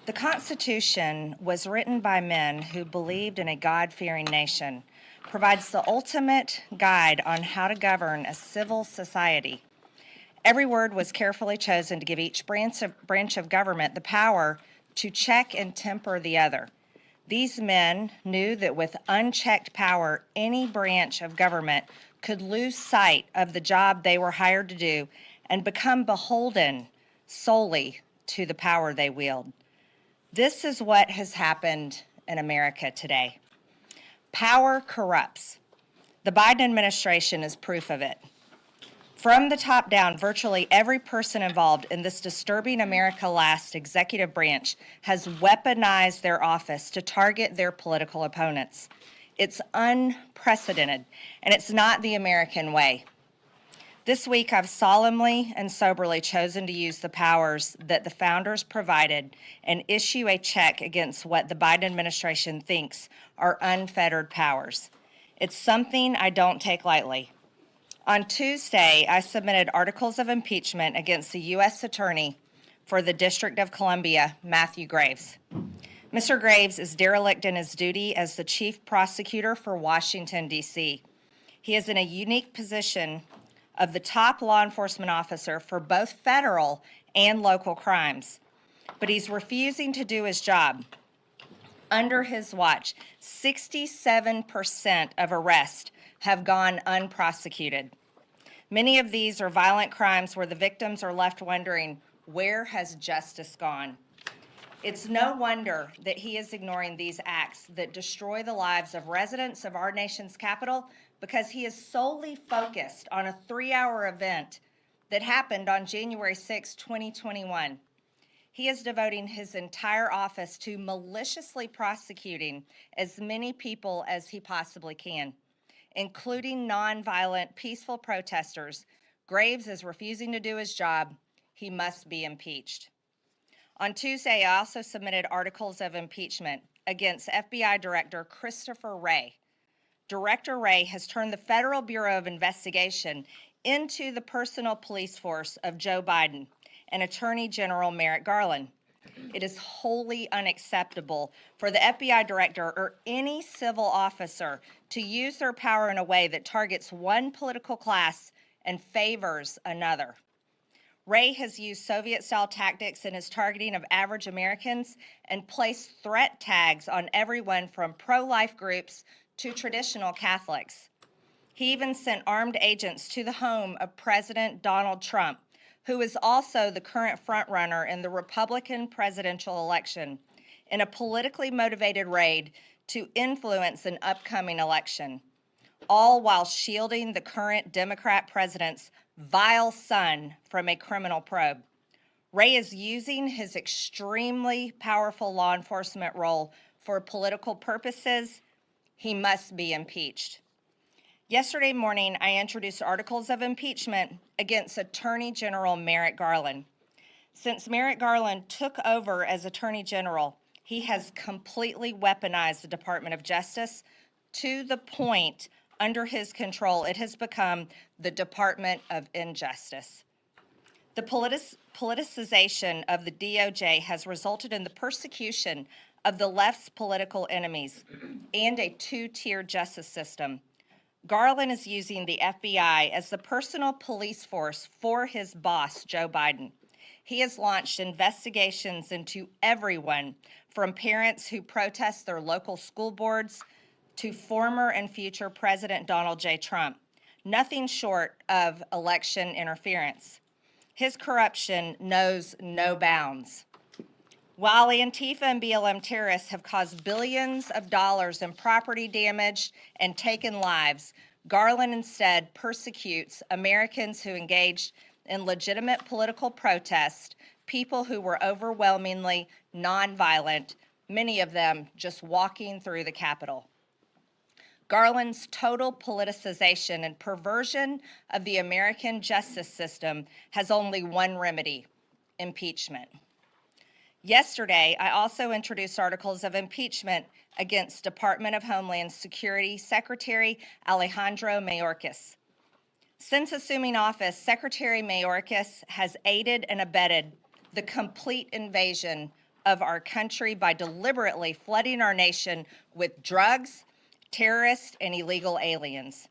The Constitution was written by men who believed in a God-fearing nation, provides the ultimate guide on how to govern a civil society. Every word was carefully chosen to give each branch of government the power to check and temper the other. These men knew that with unchecked power, any branch of government could lose sight of the job they were hired to do and become beholden solely to the power they wield. This is what has happened in America today. Power corrupts. The Biden administration is proof of it. From the top down, virtually every person involved in this disturbing America Last executive branch has weaponized their office to target their political opponents. It's unprecedented, and it's not the American way. This week, I've solemnly and soberly chosen to use the powers that the founders provided and issue a check against what the Biden administration thinks are unfettered powers. It's something I don't take lightly. On Tuesday, I submitted articles of impeachment against the U.S. Attorney for the District of Columbia, Matthew Graves. Mr. Graves is derelict in his duty as the chief prosecutor for Washington, D.C. He is in a unique position of the top law enforcement officer for both federal and local crimes, but he's refusing to do his job. Under his watch, 67% of arrests have gone unprosecuted. Many of these are violent crimes where the victims are left wondering, where has justice gone? It's no wonder that he is ignoring these acts that destroy the lives of residents of our nation's capital, because he is solely focused on a 3-hour event that happened on January 6, 2021. He is devoting his entire office to maliciously prosecuting as many people as he possibly can, including nonviolent, peaceful protesters. Graves is refusing to do his job. He must be impeached. On Tuesday, I also submitted articles of impeachment against FBI Director Christopher Wray. Director Wray has turned the Federal Bureau of Investigation into the personal police force of Joe Biden and Attorney General Merrick Garland. It is wholly unacceptable for the FBI director or any civil officer to use their power in a way that targets one political class and favors another. Wray has used Soviet-style tactics in his targeting of average Americans and placed threat tags on everyone from pro-life groups to traditional Catholics. He even sent armed agents to the home of President Donald Trump, who is also the current frontrunner in the Republican presidential election, in a politically motivated raid to influence an upcoming election, all while shielding the current Democrat president's vile son from a criminal probe. Wray is using his extremely powerful law enforcement role for political purposes. He must be impeached. Yesterday morning, I introduced articles of impeachment against Attorney General Merrick Garland. Since Merrick Garland took over as Attorney General, he has completely weaponized the Department of Justice to the point, under his control, it has become the Department of Injustice. The politicization of the DOJ has resulted in the persecution of the left's political enemies and a two-tiered justice system. Garland is using the FBI as the personal police force for his boss, Joe Biden. He has launched investigations into everyone from parents who protest their local school boards to former and future President Donald J. Trump, nothing short of election interference. His corruption knows no bounds. While Antifa and BLM terrorists have caused billions of dollars in property damage and taken lives, Garland instead persecutes Americans who engaged in legitimate political protest, people who were overwhelmingly nonviolent, many of them just walking through the Capitol. Garland's total politicization and perversion of the American justice system has only one remedy: impeachment. Yesterday, I also introduced articles of impeachment against Department of Homeland Security Secretary Alejandro Mayorkas. Since assuming office, Secretary Mayorkas has aided and abetted the complete invasion of our country by deliberately flooding our nation with drugs, terrorists, and illegal aliens.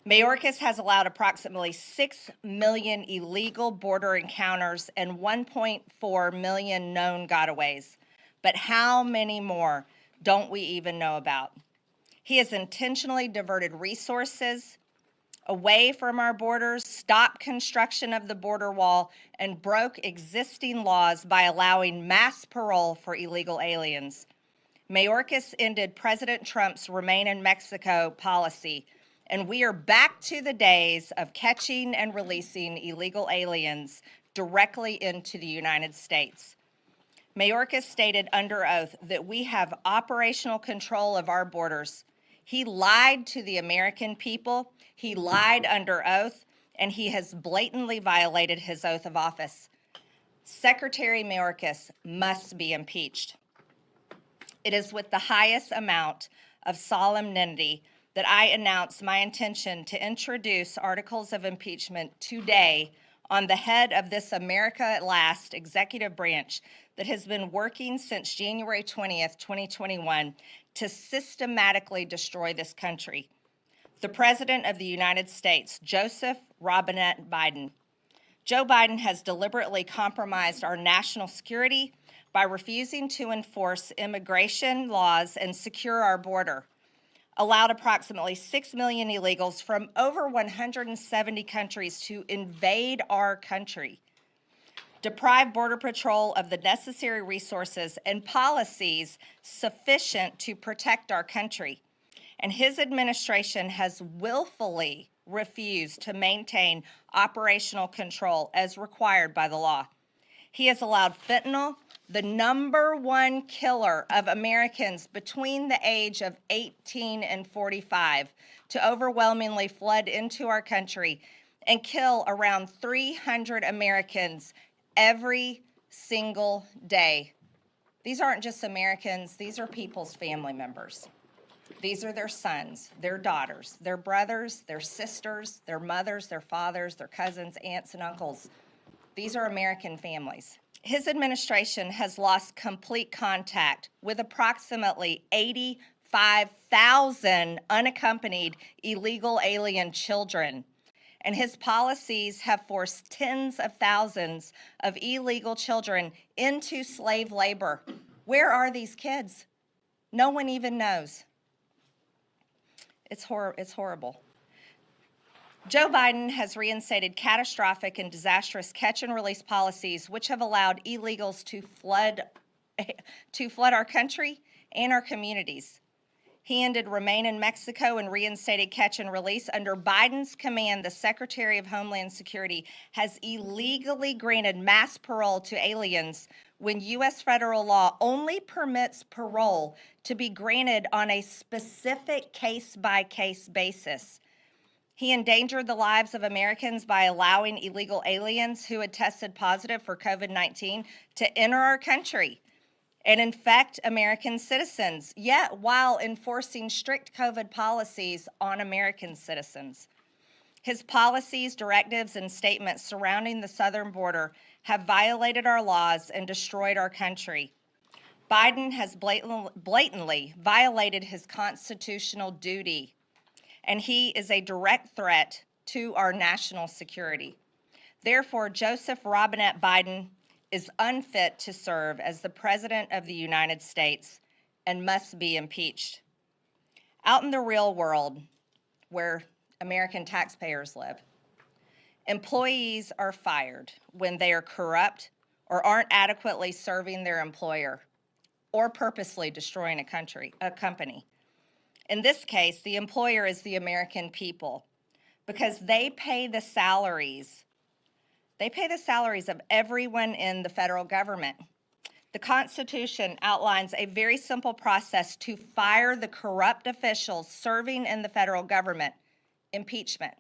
Mayorkas has allowed approximately 6 million illegal border encounters and 1.4 million known gotaways. But how many more don't we even know about? He has intentionally diverted resources away from our borders, stopped construction of the border wall, and broke existing laws by allowing mass parole for illegal aliens. Mayorkas ended President Trump's Remain in Mexico policy, and we are back to the days of catching and releasing illegal aliens directly into the United States. Mayorkas stated under oath that we have operational control of our borders. He lied to the American people, he lied under oath, and he has blatantly violated his oath of office. Secretary Mayorkas must be impeached. It is with the highest amount of solemnity that I announce my intention to introduce articles of impeachment today on the head of this America at Last executive branch that has been working since January 20th, 2021 to systematically destroy this country. The President of the United States, Joseph Robinette Biden. Joe Biden has deliberately compromised our national security by refusing to enforce immigration laws and secure our border, allowed approximately 6 million illegals from over 170 countries to invade our country, deprived Border Patrol of the necessary resources and policies sufficient to protect our country. And his administration has willfully refused to maintain operational control as required by the law. He has allowed fentanyl, the #1 killer of Americans between the age of 18 and 45, to overwhelmingly flood into our country and kill around 300 Americans every single day. These aren't just Americans, these are people's family members. These are their sons, their daughters, their brothers, their sisters, their mothers, their fathers, their cousins, aunts, and uncles. These are American families. His administration has lost complete contact with approximately 85,000 unaccompanied illegal alien children. And his policies have forced tens of thousands of illegal children into slave labor. Where are these kids? No one even knows. It's horrible. Joe Biden has reinstated catastrophic and disastrous catch and release policies which have allowed illegals to flood our country and our communities. He ended Remain in Mexico and reinstated catch and release. Under Biden's command, the Secretary of Homeland Security has illegally granted mass parole to aliens when U.S. federal law only permits parole to be granted on a specific case-by-case basis. He endangered the lives of Americans by allowing illegal aliens who had tested positive for COVID-19 to enter our country and infect American citizens, yet while enforcing strict COVID policies on American citizens. His policies, directives, and statements surrounding the southern border have violated our laws and destroyed our country. Biden has blatantly violated his constitutional duty, and he is a direct threat to our national security. Therefore, Joseph Robinette Biden is unfit to serve as the President of the United States and must be impeached. Out in the real world, where American taxpayers live, employees are fired when they are corrupt or aren't adequately serving their employer or purposely destroying a company. In this case, the employer is the American people because they pay the salaries of everyone in the federal government. The Constitution outlines a very simple process to fire the corrupt officials serving in the federal government: impeachment.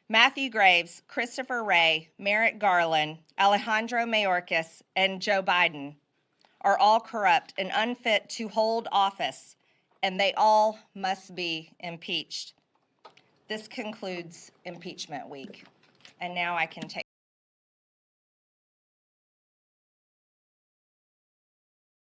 Matthew Graves, Christopher Wray, Merrick Garland, Alejandro Mayorkas, and Joe Biden are all corrupt and unfit to hold office, and they all must be impeached. This concludes impeachment week, and now I can take